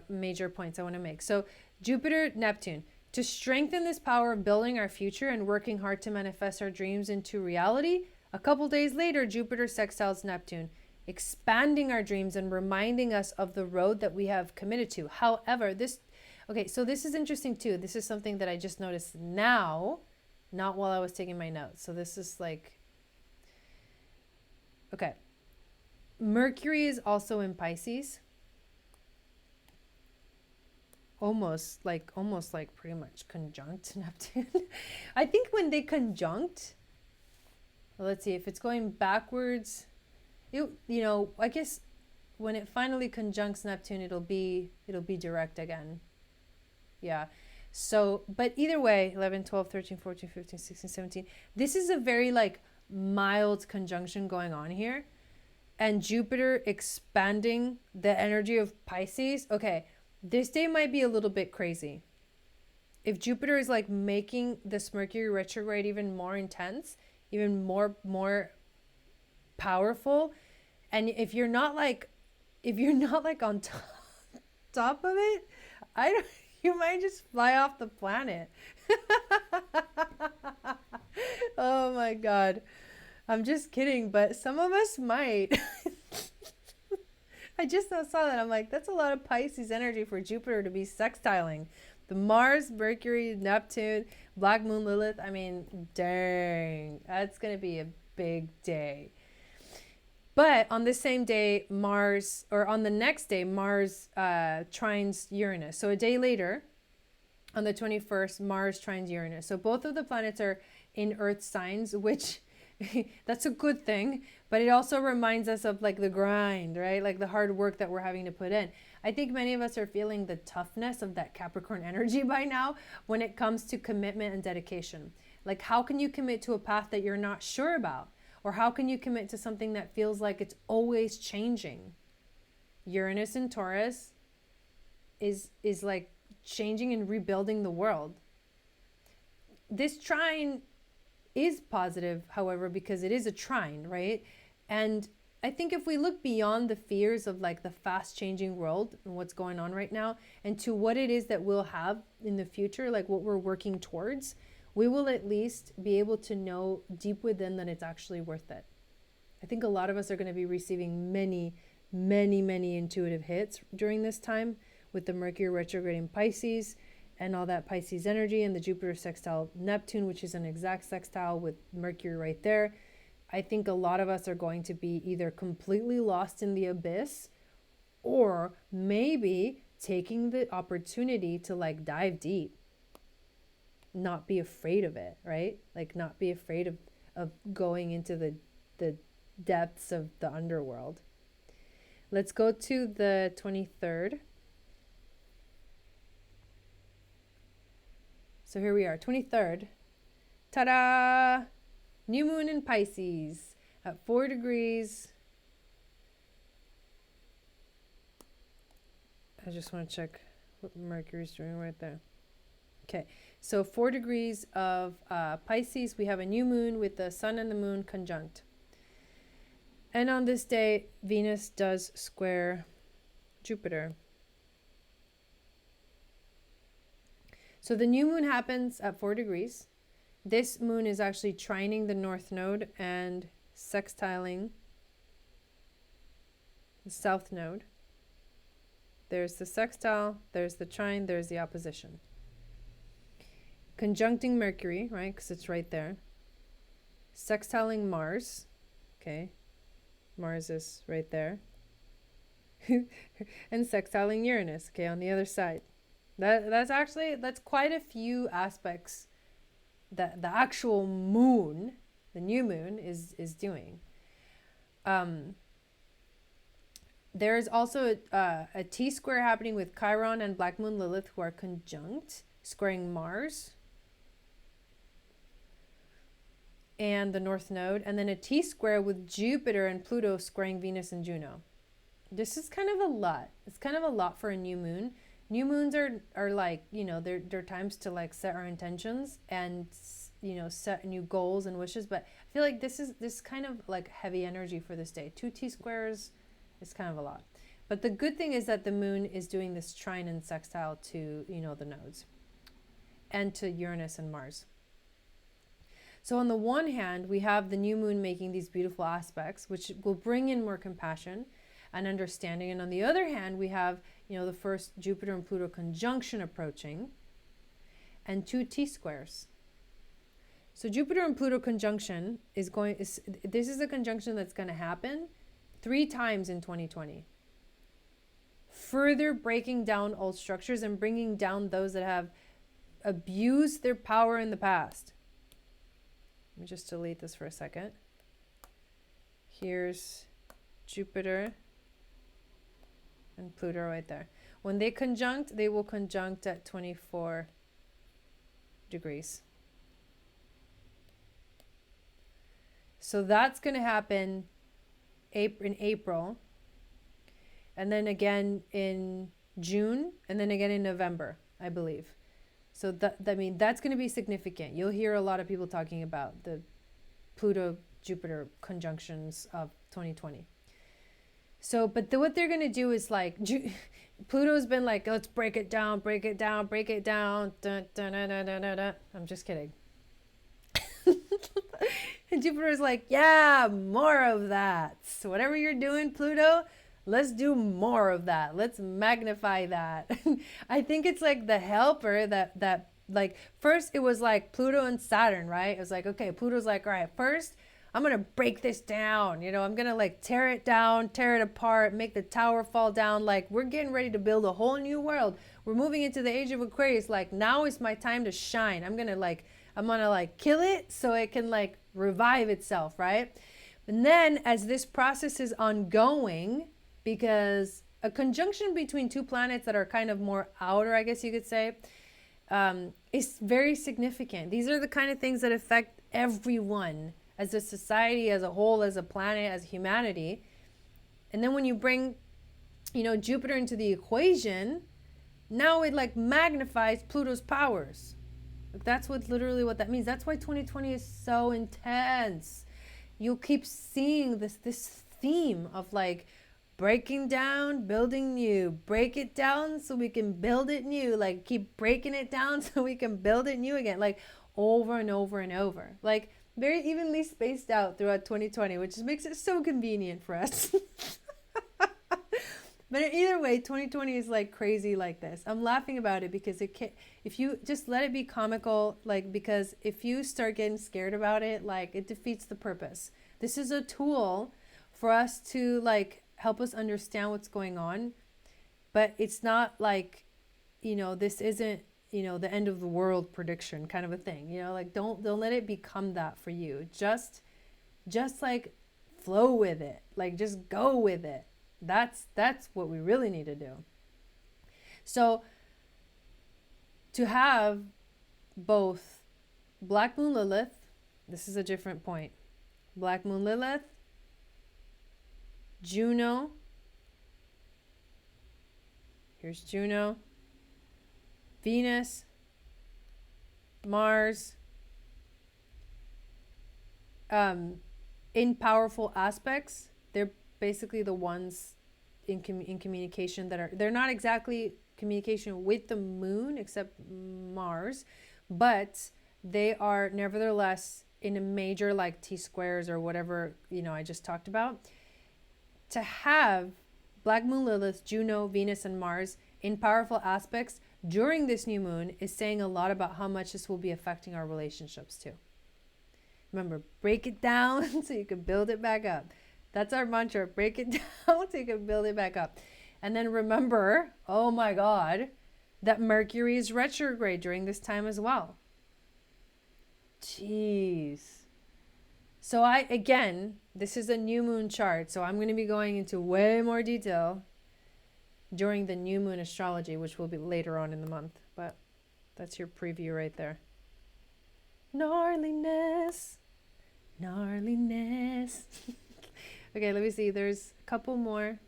major points I want to make. So Jupiter, Neptune, to strengthen this power of building our future and working hard to manifest our dreams into reality. A couple days later, Jupiter sextiles Neptune, expanding our dreams and reminding us of the road that we have committed to. However, so this is interesting too. This is something that I just noticed now, not while I was taking my notes. So this is okay. Mercury is also in Pisces. Almost like pretty much conjunct Neptune. I think when they conjunct, let's see if it's going backwards. I guess when it finally conjuncts Neptune, it'll be direct again. Yeah. So, but either way, 11, 12, 13, 14, 15, 16, 17. This is a very mild conjunction going on here. And Jupiter expanding the energy of Pisces. Okay. This day might be a little bit crazy. If Jupiter is making this Mercury retrograde even more intense, even more powerful, and if you're not on top of it, you might just fly off the planet. Oh my God. I'm just kidding, but some of us might. I just now saw that. I'm like, that's a lot of Pisces energy for Jupiter to be sextiling. The Mars, Mercury, Neptune, Black Moon, Lilith. I mean, dang. That's going to be a big day. But on the same day, on the next day, Mars trines Uranus. So a day later, on the 21st, Mars trines Uranus. So both of the planets are in Earth signs, which that's a good thing, but it also reminds us of the grind, right? The hard work that we're having to put in. I think many of us are feeling the toughness of that Capricorn energy by now when it comes to commitment and dedication. How can you commit to a path that you're not sure about? Or how can you commit to something that feels like it's always changing? Uranus in Taurus is changing and rebuilding the world. This trine is positive, however, because it is a trine, right? And I think if we look beyond the fears of the fast changing world and what's going on right now, and to what it is that we'll have in the future, what we're working towards, we will at least be able to know deep within that it's actually worth it. I think a lot of us are going to be receiving many, many, many intuitive hits during this time with the Mercury retrograde in Pisces and all that Pisces energy, and the Jupiter sextile Neptune, which is an exact sextile with Mercury right there. I think a lot of us are going to be either completely lost in the abyss or maybe taking the opportunity to dive deep. Not be afraid of it, right? Not be afraid of going into the depths of the underworld. Let's go to the 23rd. So here we are, 23rd. Ta-da! New moon in Pisces at 4 degrees I just want to check what Mercury's doing right there. Okay, so 4 degrees of Pisces, we have a new moon with the sun and the moon conjunct. And on this day, Venus does square Jupiter. So the new moon happens at 4 degrees. This moon is actually trining the north node and sextiling the south node. There's the sextile, there's the trine, there's the opposition. Conjuncting Mercury, right, because it's right there. Sextiling Mars, okay. Mars is right there. And sextiling Uranus, okay, on the other side. That's quite a few aspects that the actual moon, the new moon, is doing. There is also a T-square happening with Chiron and Black Moon Lilith, who are conjunct, squaring Mars and the North Node, and then a T-square with Jupiter and Pluto squaring Venus and Juno. This is kind of a lot. It's kind of a lot for a new moon. New moons are like, you know, they're times to like set our intentions and, you know, set new goals and wishes. But I feel like this is kind of like heavy energy for this day. 2 T-squares is kind of a lot. But the good thing is that the moon is doing this trine and sextile to, you know, the nodes and to Uranus and Mars. So on the one hand, we have the new moon making these beautiful aspects, which will bring in more compassion and understanding. And on the other hand, we have, you know, the first Jupiter and Pluto conjunction approaching and 2 T-squares. So Jupiter and Pluto conjunction this is a conjunction that's going to happen 3 times in 2020. Further breaking down old structures and bringing down those that have abused their power in the past. Let me just delete this for a second. Here's Jupiter and Pluto right there. When they conjunct, they will conjunct at 24 degrees. So that's going to happen in April, and then again in June, and then again in November, I believe. So I mean, that's going to be significant. You'll hear a lot of people talking about the Pluto-Jupiter conjunctions of 2020. So, but what they're going to do is like, Pluto's been like, let's break it down, break it down, break it down. Dun, dun, dun, dun, dun, dun, dun. I'm just kidding. And Jupiter's like, yeah, more of that. So whatever you're doing, Pluto, let's do more of that. Let's magnify that. I think it's like the helper that like, first it was like Pluto and Saturn, right? It was like, okay, Pluto's like, all right, first I'm going to break this down. You know, I'm going to like tear it down, tear it apart, make the tower fall down. Like, we're getting ready to build a whole new world. We're moving into the age of Aquarius. Like, now is my time to shine. I'm going to kill it so it can like revive itself, right? And then as this process is ongoing, because a conjunction between 2 planets that are kind of more outer, I guess you could say, is very significant. These are the kind of things that affect everyone as a society, as a whole, as a planet, as humanity. And then when you bring, you know, Jupiter into the equation, now it like magnifies Pluto's powers. That's literally what that means. That's why 2020 is so intense. You'll keep seeing this theme of like breaking down, building new, break it down so we can build it new, like keep breaking it down so we can build it new again, like over and over and over, like very evenly spaced out throughout 2020, which makes it so convenient for us. But either way, 2020 is like crazy like this. I'm laughing about it because it can't, if you just let it be comical, like, because if you start getting scared about it, like it defeats the purpose. This is a tool for us to like help us understand what's going on, but it's not like, you know, this isn't, you know, the end of the world prediction kind of a thing, you know, like don't let it become that for you. Just like flow with it, like just go with it. That's what we really need to do. So to have both Black Moon Lilith, this is a different point. Black Moon Lilith, Juno, Here's Juno, Venus, Mars, in powerful aspects. They're basically the ones in communication that are, they're not exactly communication with the moon except Mars, but they are nevertheless in a major like T squares or whatever, you know, I just talked about. To have Black Moon Lilith, Juno, Venus, and Mars in powerful aspects during this new moon is saying a lot about how much this will be affecting our relationships too. Remember, break it down so you can build it back up. That's our mantra. Break it down so you can build it back up. And then remember, oh my God, that Mercury is retrograde during this time as well. Jeez. So again, this is a new moon chart. So I'm going to be going into way more detail during the new moon astrology, which will be later on in the month. But that's your preview right there. Gnarliness. Gnarliness. Okay, let me see. There's a couple more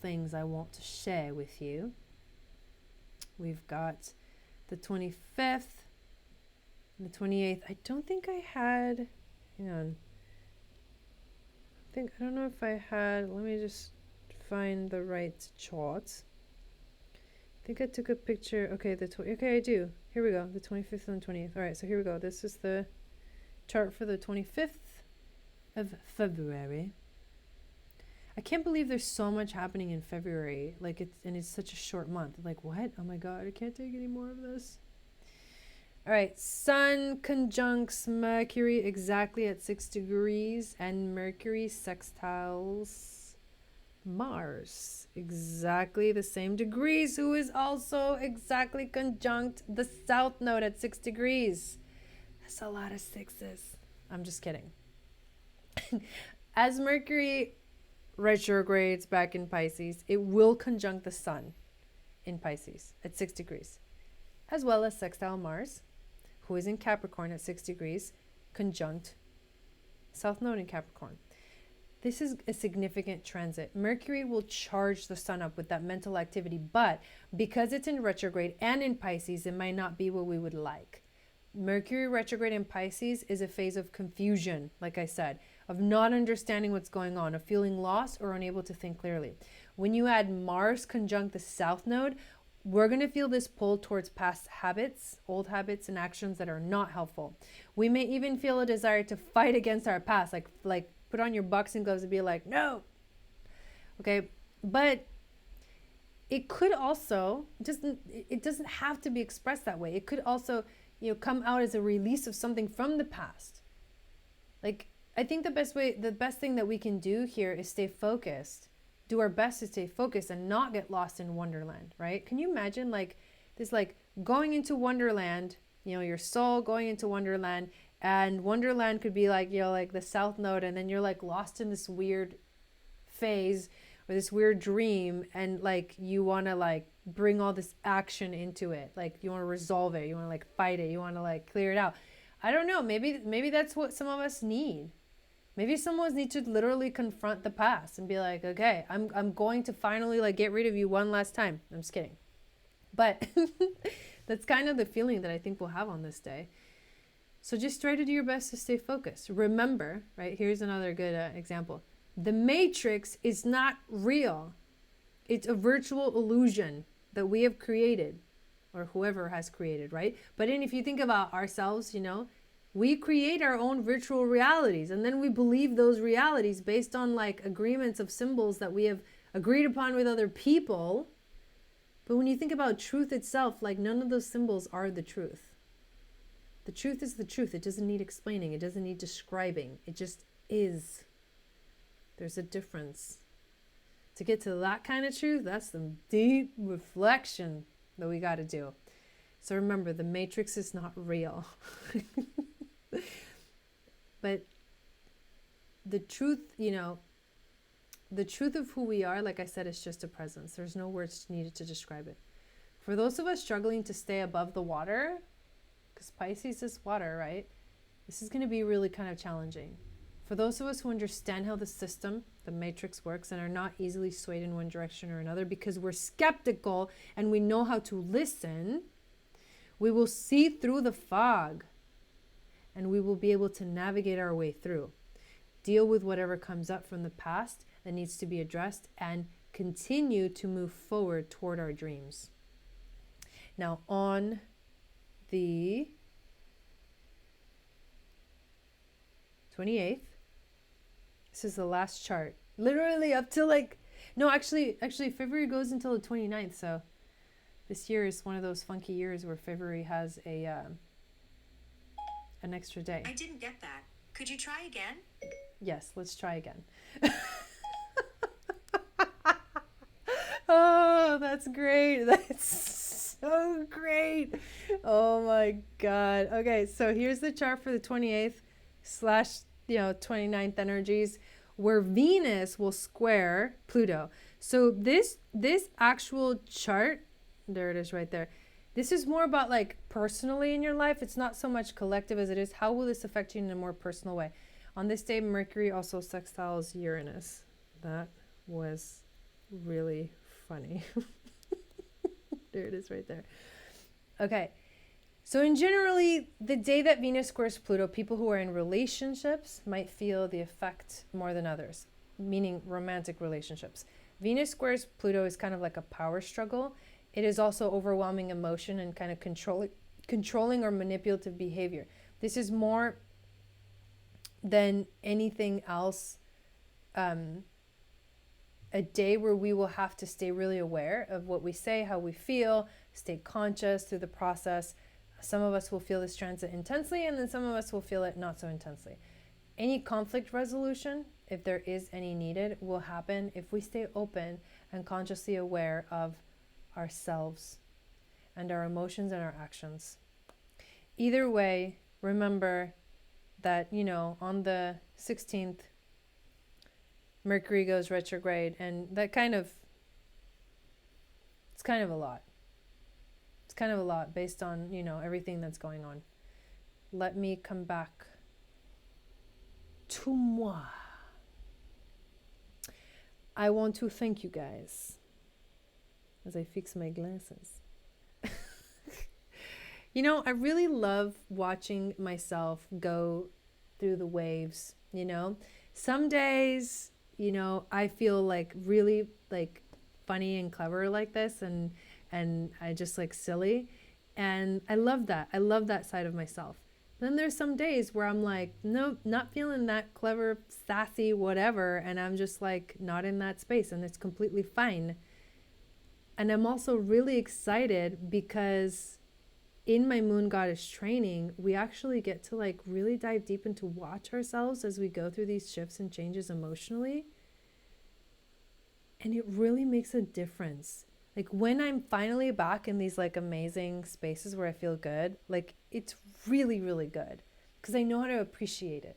things I want to share with you. We've got the 25th and the 28th. I don't think I had, hang on. I don't know if I had, let me just find the right chart. I think I took a picture. Okay, okay, I do. Here we go. The 25th and the 20th. All right, so here we go. This is the chart for the 25th of February. I can't believe there's so much happening in February. Like it's such a short month. Like what? Oh my God, I can't take any more of this. All right, Sun conjuncts Mercury exactly at 6 degrees, and Mercury sextiles Mars exactly the same degrees, who is also exactly conjunct the South Node at 6 degrees. That's a lot of sixes. I'm just kidding. As Mercury retrogrades back in Pisces, it will conjunct the Sun in Pisces at 6 degrees, as well as sextile Mars, who is in Capricorn at 6 degrees, conjunct South Node in Capricorn. This is a significant transit. Mercury will charge the Sun up with that mental activity, but because it's in retrograde and in Pisces, it might not be what we would like. Mercury retrograde in Pisces is a phase of confusion, like I said, of not understanding what's going on, of feeling lost or unable to think clearly. When you add Mars conjunct the South Node, we're going to feel this pull towards past habits, old habits and actions that are not helpful. We may even feel a desire to fight against our past, like put on your boxing gloves and be like, no. Okay, but it could also, it doesn't have to be expressed that way. It could also, come out as a release of something from the past. Like, I think the best thing that we can do here is stay focused. Do our best to stay focused and not get lost in Wonderland, right? Can you imagine going into Wonderland, your soul going into Wonderland, and Wonderland could be like the South Node, and then you're like lost in this weird phase or this weird dream, and like you want to like bring all this action into it. Like you want to resolve it, you want to like fight it, you want to like clear it out. I don't know, maybe that's what some of us need. Maybe some of us need to literally confront the past and be like, okay, I'm going to finally like get rid of you one last time. I'm just kidding. But that's kind of the feeling that I think we'll have on this day. So just try to do your best to stay focused. Remember, right, here's another good example. The Matrix is not real. It's a virtual illusion that we have created, or whoever has created, right? But then if you think about ourselves, we create our own virtual realities, and then we believe those realities based on like agreements of symbols that we have agreed upon with other people. But when you think about truth itself, like none of those symbols are the truth. The truth is the truth. It doesn't need explaining. It doesn't need describing. It just is. There's a difference. To get to that kind of truth, that's some deep reflection that we got to do. So remember, the Matrix is not real. But the truth, the truth of who we are, like I said, is just a presence. There's no words needed to describe it. For those of us struggling to stay above the water, because Pisces is water, right? This is going to be really kind of challenging. For those of us who understand how the system, the matrix works, and are not easily swayed in one direction or another because we're skeptical and we know how to listen, we will see through the fog and we will be able to navigate our way through. Deal with whatever comes up from the past that needs to be addressed and continue to move forward toward our dreams. Now, on the 28th, this is the last chart. Literally up to actually February goes until the 29th. So this year is one of those funky years where February has an extra day. I didn't get that. Could you try again? Yes, let's try again. Oh, that's great. That's so great. Oh my God. Okay, so here's the chart for the 28th / 29th energies, where Venus will square Pluto. So this actual chart, there it is right there. This is more about like personally in your life. It's not so much collective as it is how will this affect you in a more personal way. On this day, Mercury also sextiles Uranus. That was really funny. There it is right there. Okay. So in generally, the day that Venus squares Pluto, people who are in relationships might feel the effect more than others, meaning romantic relationships. Venus squares Pluto is kind of like a power struggle. It is also overwhelming emotion and kind of controlling or manipulative behavior. This is more than anything else, a day where we will have to stay really aware of what we say, how we feel, stay conscious through the process. Some of us will feel this transit intensely, and then some of us will feel it not so intensely. Any conflict resolution, if there is any needed, will happen if we stay open and consciously aware of ourselves and our emotions and our actions. Either way, remember that, on the 16th, Mercury goes retrograde, and that it's kind of a lot. It's kind of a lot based on, everything that's going on. Let me come back to moi. I want to thank you guys as I fix my glasses. I really love watching myself go through the waves, Some days, I feel like really like funny and clever like this and I just like silly. And I love that. I love that side of myself. Then there's some days where I'm like, nope, not feeling that clever, sassy, whatever. And I'm just like not in that space, and it's completely fine. And I'm also really excited because in my moon goddess training, we actually get to like really dive deep into watch ourselves as we go through these shifts and changes emotionally. And it really makes a difference. Like when I'm finally back in these like amazing spaces where I feel good, like it's really, really good because I know how to appreciate it.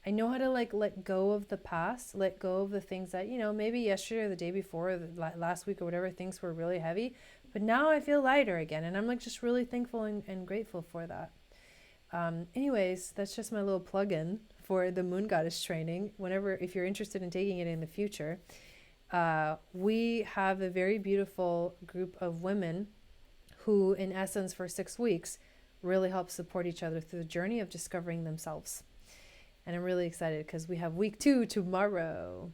I know how to like let go of the past, let go of the things that, maybe yesterday or the day before, or last week or whatever, things were really heavy. But now I feel lighter again. And I'm like just really thankful and grateful for that. Anyways, that's just my little plug-in for the Moon Goddess training. If you're interested in taking it in the future, we have a very beautiful group of women who, in essence, for 6 weeks, really help support each other through the journey of discovering themselves. And I'm really excited because we have week 2 tomorrow.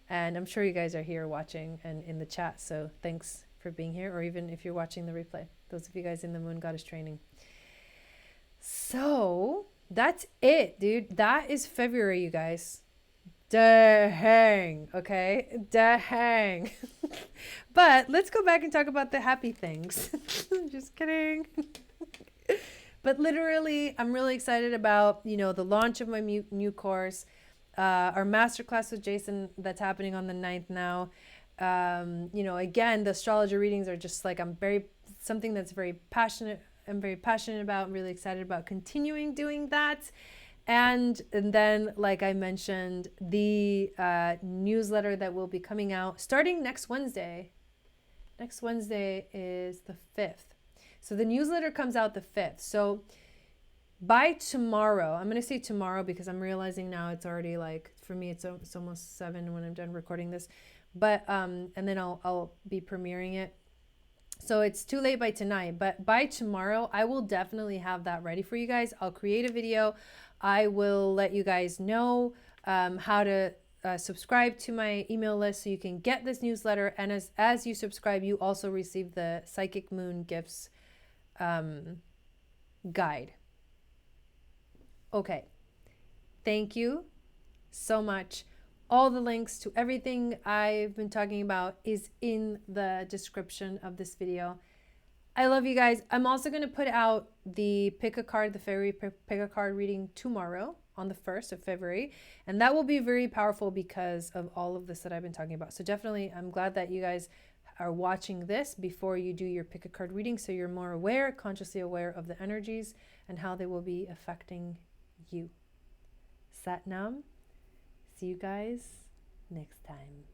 And I'm sure you guys are here watching and in the chat. So thanks for being here, or even if you're watching the replay, those of you guys in the Moon Goddess training. So that's it, dude. That is February, you guys. Dang, okay? Dang. But let's go back and talk about the happy things. Just kidding. But literally, I'm really excited about, the launch of my new course, our masterclass with Jason that's happening on the 9th now. Again, the astrology readings are just like, something that's very passionate. I'm very passionate about. I'm really excited about continuing doing that. And then, like I mentioned, the newsletter that will be coming out starting next Wednesday. Next Wednesday is the 5th. So the newsletter comes out the 5th. So by tomorrow, I'm going to say tomorrow because I'm realizing now it's already like, for me, it's almost 7 when I'm done recording this. But, and then I'll be premiering it. So it's too late by tonight, but by tomorrow, I will definitely have that ready for you guys. I'll create a video. I will let you guys know how to subscribe to my email list so you can get this newsletter. And as you subscribe, you also receive the Psychic Moon Gifts guide. Okay. Thank you so much. All the links to everything I've been talking about is in the description of this video. I love you guys. I'm also going to put out the pick a card, the fairy pick a card reading tomorrow on the 1st of February. And that will be very powerful because of all of this that I've been talking about. So definitely, I'm glad that you guys are watching this before you do your pick a card reading. So you're more aware, consciously aware of the energies and how they will be affecting you. Sat Nam. See you guys next time.